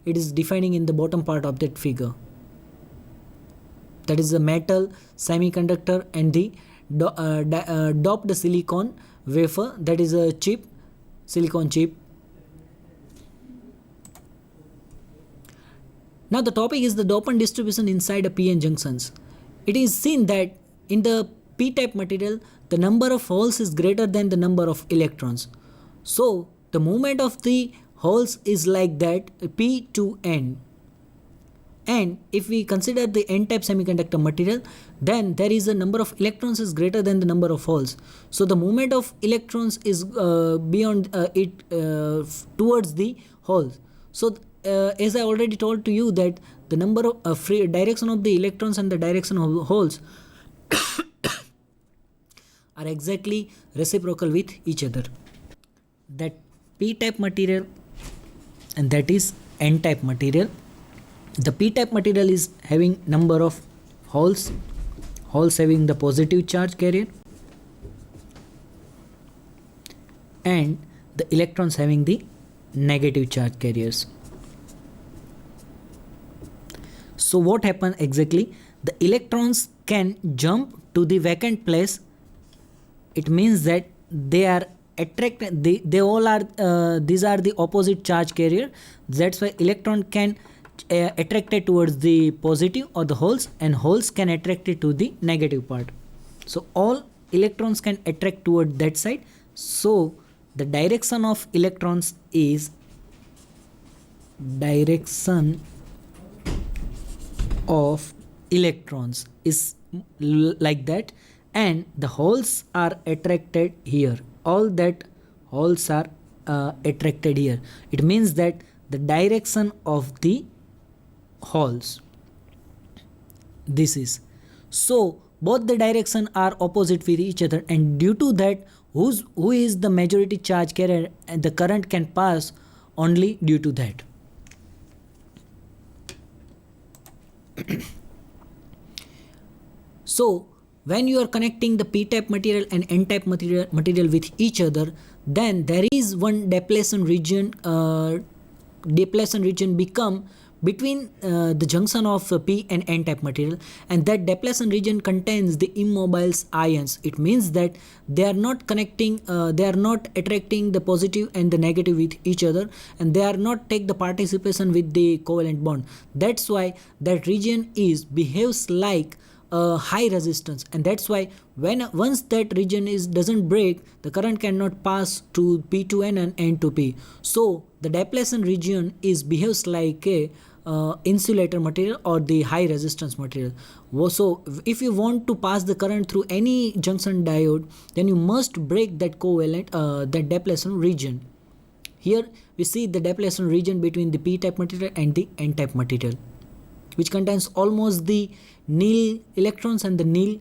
it is defining in the bottom part of that figure. That is the metal, semiconductor, and the doped silicon wafer, that is a chip, silicon chip. Now the topic is the dopant distribution inside a PN junctions. It is seen that in the p-type material, the number of holes is greater than the number of electrons. So the movement of the holes is like that, p to n. And if we consider the n-type semiconductor material, then there is a number of electrons is greater than the number of holes. So the movement of electrons is beyond towards the holes. So as I already told to you that the number of free direction of the electrons and the direction of the holes are exactly reciprocal with each other. That p-type material and that is n-type material. The p-type material is having number of holes having the positive charge carrier, and the electrons having the negative charge carriers. So what happens exactly? The electrons can jump to the vacant place. It means that they are attracted, they all are these are the opposite charge carrier. That's why electron can attracted towards the positive or the holes, and holes can attracted to the negative part. So all electrons can attract toward that side. So the direction of electrons is direction of electrons is like that, and the holes are attracted here. All that holes are attracted here. It means that the direction of the holes, this is, so both the direction are opposite with each other, and due to that who is the majority charge carrier, and the current can pass only due to that. So when you are connecting the p-type material and n-type material with each other, then there is one depletion region become between the junction of p and n-type material, and that depletion region contains the immobiles ions. It means that they are not connecting, they are not attracting the positive and the negative with each other, and they are not take the participation with the covalent bond. That's why that region behaves like high resistance, and that's why once that region doesn't break, the current cannot pass to p to n and n to p. So the depletion region behaves like a insulator material or the high resistance material. So if you want to pass the current through any junction diode, then you must break that covalent that depletion region. Here we see the depletion region between the p-type material and the n-type material, which contains almost the nil electrons and the nil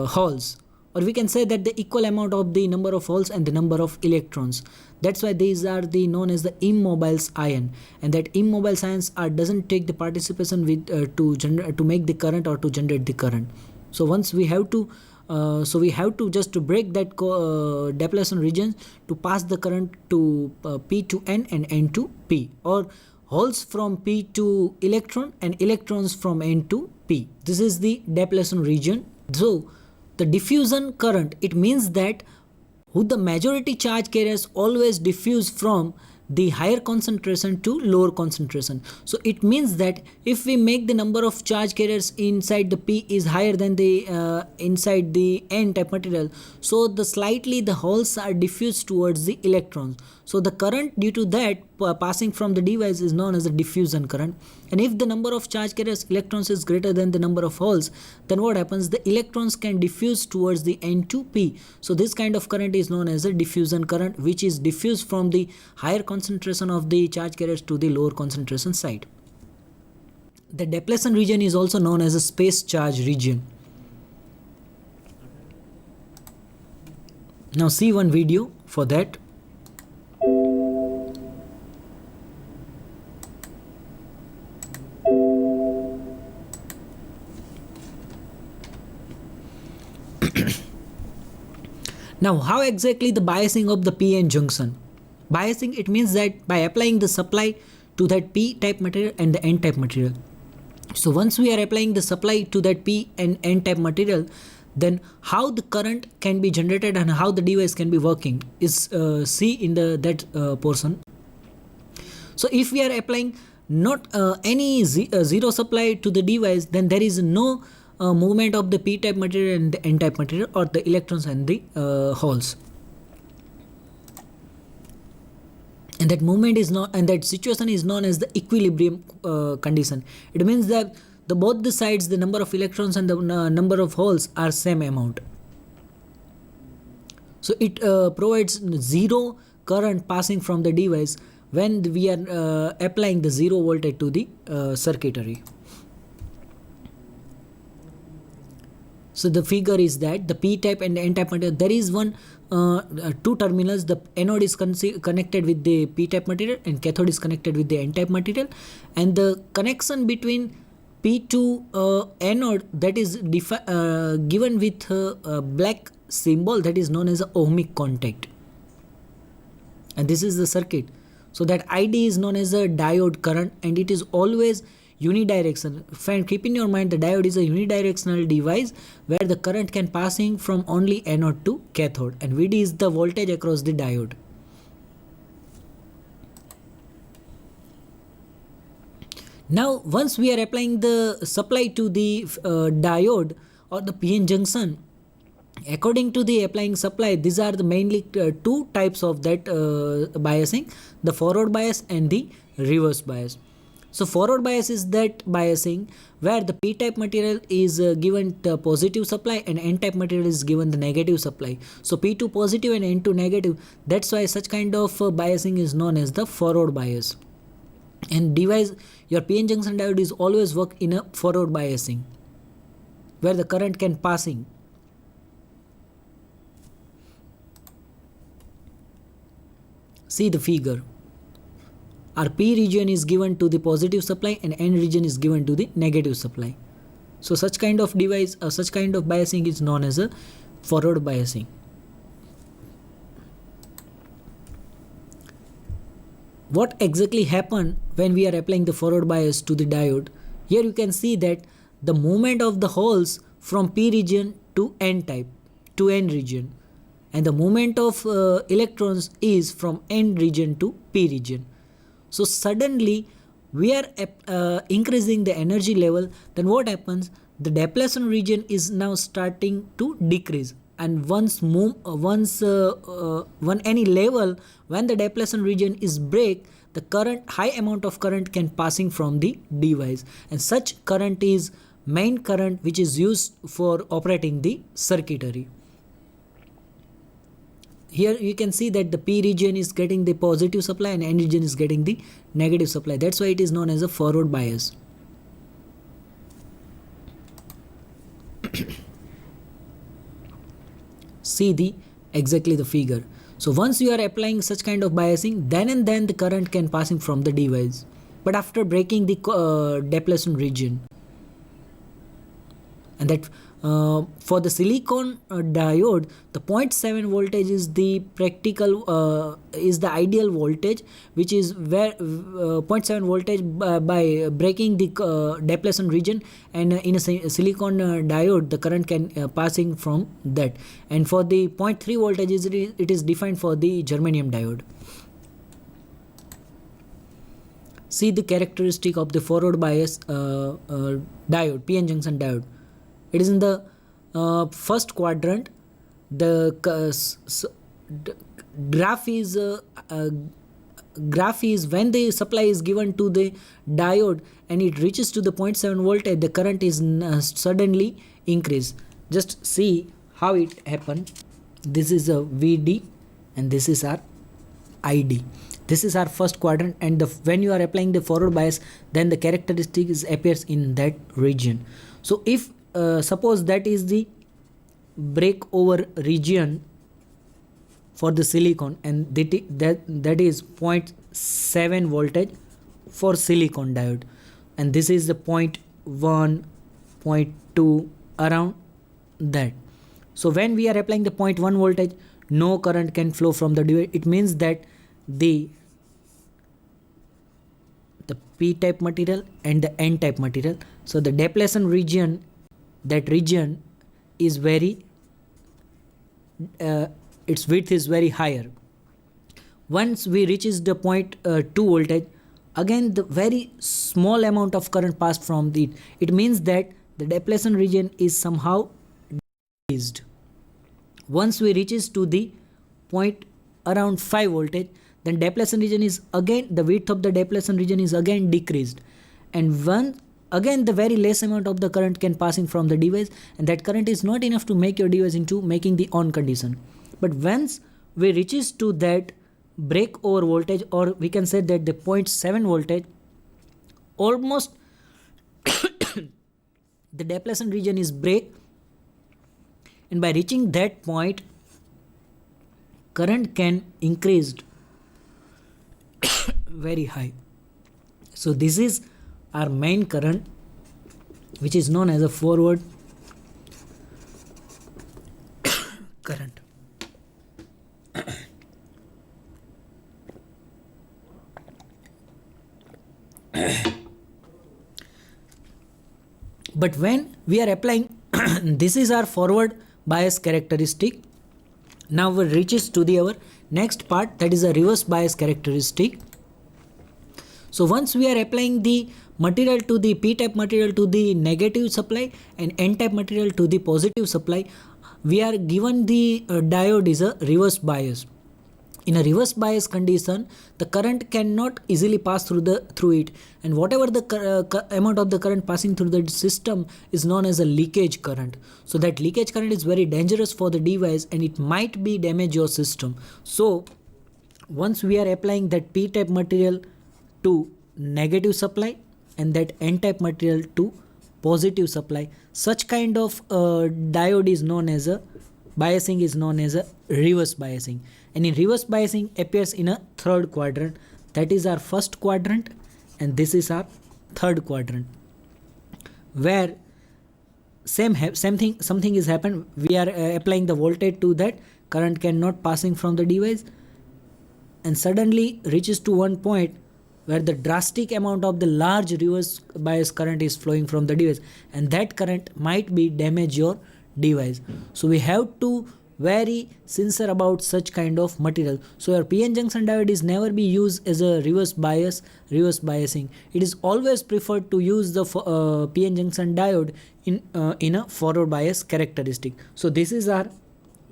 holes, or we can say that the equal amount of the number of holes and the number of electrons. That's why these are known as the immobiles ion, and that immobiles ions doesn't take the participation with to make the current or to generate the current. So once we have to just to break that depletion region to pass the current to p to n and n to p, or holes from p to electron and electrons from n to p. This is the depletion region. So the diffusion current, it means that the majority charge carriers always diffuse from the higher concentration to lower concentration. So it means that if we make the number of charge carriers inside the p is higher than the inside the n type material, so the slightly the holes are diffused towards the electrons. So the current due to that passing from the device is known as the diffusion current. And if the number of charge carriers electrons is greater than the number of holes, then what happens? The electrons can diffuse towards the n to p. So this kind of current is known as a diffusion current, which is diffused from the higher concentration of the charge carriers to the lower concentration side. The depletion region is also known as a space charge region. Now see one video for that. Now how exactly the biasing of the PN junction? Biasing, it means that by applying the supply to that p-type material and the n-type material. So once we are applying the supply to that p and n-type material, then how the current can be generated and how the device can be working is see in that portion. So if we are applying not any zero supply to the device, then there is no movement of the p-type material and the n-type material, or the electrons and the holes. And that movement is not, and that situation is known as the equilibrium condition. It means that both the sides, the number of electrons and the number of holes are same amount. So it provides zero current passing from the device when we are applying the zero voltage to the circuitry. So the figure is that the p-type and the n-type material, there is one two terminals. The anode is connected with the p-type material and cathode is connected with the n-type material, and the connection between p2 anode, that is given with a black symbol, that is known as a ohmic contact, and this is the circuit. So that ID is known as a diode current, and it is always unidirectional. Friend, keep in your mind, the diode is a unidirectional device where the current can passing from only anode to cathode, and VD is the voltage across the diode. Now once we are applying the supply to the diode or the PN junction, according to the applying supply, these are the mainly two types of that biasing: the forward bias and the reverse bias. So forward bias is that biasing where the p-type material is given the positive supply and n-type material is given the negative supply. So p2 positive and n2 negative. That's why such kind of biasing is known as the forward bias. And device, your PN junction diode is always work in a forward biasing where the current can passing. See the figure. Our P region is given to the positive supply and N region is given to the negative supply. So such kind of device, such kind of biasing is known as a forward biasing. What exactly happened when we are applying the forward bias to the diode? Here you can see that the movement of the holes from P region to N type to N region, and the movement of electrons is from N region to P region. So suddenly we are increasing the energy level, then what happens? The depletion region is now starting to decrease, and once any level, when the depletion region is break, the current, high amount of current can passing from the device, and such current is main current which is used for operating the circuitry. Here you can see that the P region is getting the positive supply and N region is getting the negative supply. That's why it is known as a forward bias. See exactly the figure. So once you are applying such kind of biasing, then and then the current can passing from the device, but after breaking the depletion region. And that for the silicon diode, the 0.7 voltage is the practical is the ideal voltage, which is where 0.7 voltage by breaking the depletion region, and in a silicon diode the current can passing from that. And for the 0.3 voltage it is defined for the germanium diode. See the characteristic of the forward bias diode, PN junction diode. It is in the first quadrant. The graph is when the supply is given to the diode and it reaches to the 0.7 voltage, the current is suddenly increased. Just see how it happened. This is a VD and this is our ID. This is our first quadrant, and when you are applying the forward bias, then the characteristic appears in that region. So if suppose that is the breakover region for the silicon, and that is 0.7 voltage for silicon diode, and this is the 0.1, 0.2 around that. So when we are applying the 0.1 voltage, no current can flow from the device. It means that the the p-type material and the n-type material. So the depletion region, that region is very its width is very higher. Once we reaches the point 2 voltage, again the very small amount of current passed from it. It means that the depletion region is somehow decreased. Once we reaches to the point around 5 voltage, then depletion region is again, the width of the depletion region is again decreased, and one again the very less amount of the current can passing from the device, and that current is not enough to make your device into making the on condition. But once we reaches to that breakover voltage, or we can say that the 0.7 voltage, almost the depletion region is break, and by reaching that point current can increase very high. So this is our main current, which is known as a forward current. But when we are applying this is our forward bias characteristic. Now we reaches to the our next part, that is a reverse bias characteristic. So once we are applying the material to the p-type material to the negative supply and n-type material to the positive supply, we are given the diode is a reverse bias. In a reverse bias condition, the current cannot easily pass through it, and whatever the amount of the current passing through the system is known as a leakage current. So that leakage current is very dangerous for the device, and it might be damage your system. So once we are applying that p-type material to negative supply and that n-type material to positive supply, such kind of diode is known as a biasing, is known as a reverse biasing. And in reverse biasing appears in a third quadrant. That is our first quadrant, and this is our third quadrant, where something is happened. We are applying the voltage to that, current cannot passing from the device, and suddenly reaches to one point where the drastic amount of the large reverse bias current is flowing from the device, and that current might be damage your device. So we have to very sincere about such kind of material. So your PN junction diode is never be used as a reverse biasing. It is always preferred to use the PN junction diode in a forward bias characteristic. So this is our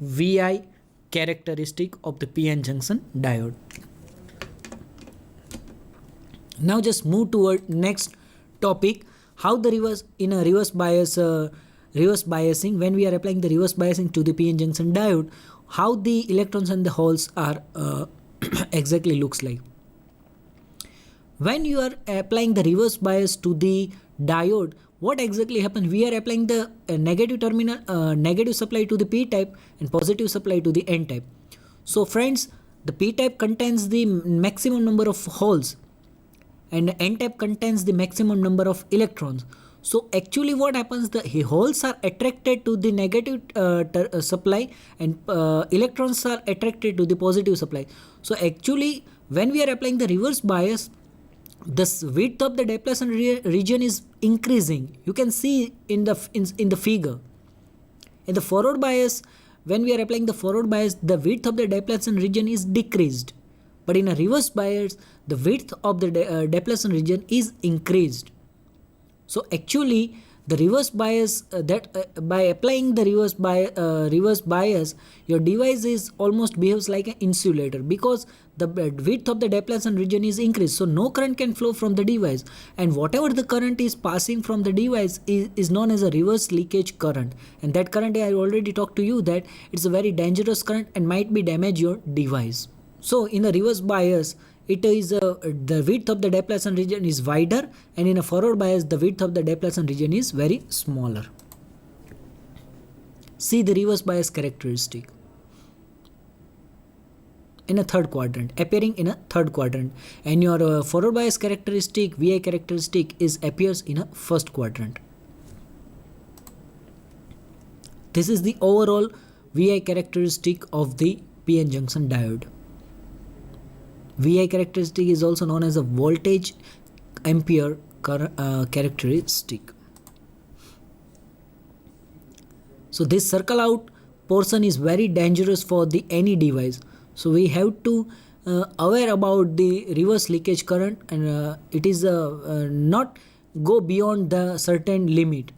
VI characteristic of the PN junction diode. Now just move toward next topic, how the reverse biasing, when we are applying the reverse biasing to the PN junction diode, how the electrons and the holes are exactly looks like. When you are applying the reverse bias to the diode, what exactly happens? We are applying the negative supply to the p type and positive supply to the n type. So friends, the p type contains the maximum number of holes and n type contains the maximum number of electrons. So actually what happens, the holes are attracted to the negative supply and electrons are attracted to the positive supply. So actually when we are applying the reverse bias, the width of the depletion region is increasing. You can see in the figure. In the forward bias, when we are applying the forward bias, the width of the depletion region is decreased. But in a reverse bias, the width of the depletion region is increased. So actually the reverse bias by applying the reverse bias, your device is almost behaves like an insulator, because the width of the depletion region is increased, so no current can flow from the device, and whatever the current is passing from the device is known as a reverse leakage current. And that current, I already talked to you that it's a very dangerous current and might be damage your device. So in a reverse bias, it is the width of the depletion region is wider, and in a forward bias the width of the depletion region is very smaller. See the reverse bias characteristic in a third quadrant, appearing in a third quadrant, and your forward bias characteristic, VI characteristic, is appears in a first quadrant. This is the overall VI characteristic of the PN junction diode. VI characteristic is also known as a voltage ampere characteristic. So this circle out portion is very dangerous for the any device. So we have to aware about the reverse leakage current, and it is not go beyond the certain limit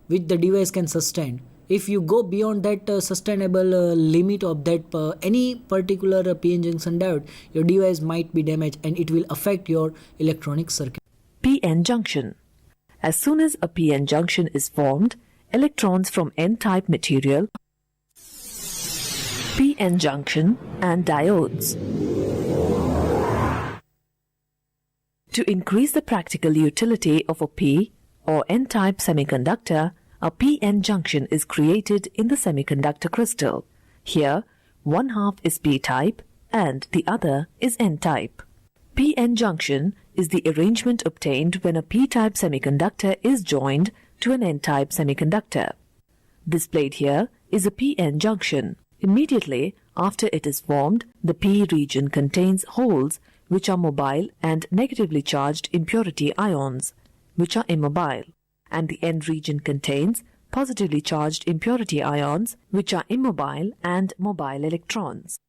which the device can sustain. If you go beyond that sustainable limit of that any particular PN junction diode, your device might be damaged and it will affect your electronic circuit. PN junction. As soon as a PN junction is formed, electrons from N-type material, PN junction and diodes. To increase the practical utility of a P or N-type semiconductor, a PN junction is created in the semiconductor crystal. Here, one half is P-type and the other is N-type. PN junction is the arrangement obtained when a P-type semiconductor is joined to an N-type semiconductor. Displayed here is a PN junction. Immediately after it is formed, the P region contains holes which are mobile and negatively charged impurity ions, which are immobile, and the N region contains positively charged impurity ions, which are immobile and mobile electrons.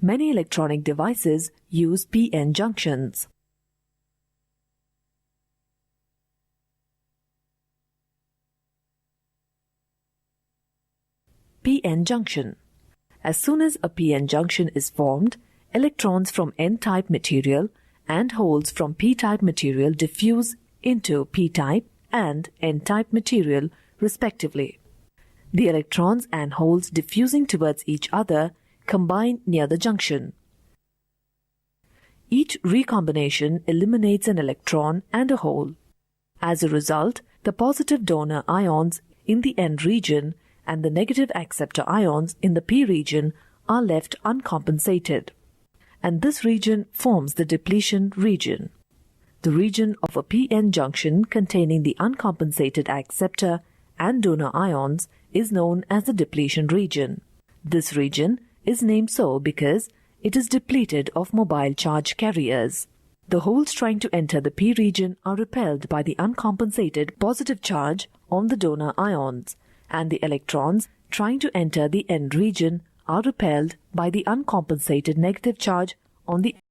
Many electronic devices use PN junctions. PN junction. As soon as a PN junction is formed, electrons from N-type material and holes from P-type material diffuse into P-type and N-type material respectively. The electrons and holes diffusing towards each other combine near the junction. Each recombination eliminates an electron and a hole. As a result, the positive donor ions in the N region and the negative acceptor ions in the P region are left uncompensated, and this region forms the depletion region. The region of a PN junction containing the uncompensated acceptor and donor ions is known as the depletion region. This region is named so because it is depleted of mobile charge carriers. The holes trying to enter the P region are repelled by the uncompensated positive charge on the donor ions, and the electrons trying to enter the N region are repelled by the uncompensated negative charge on the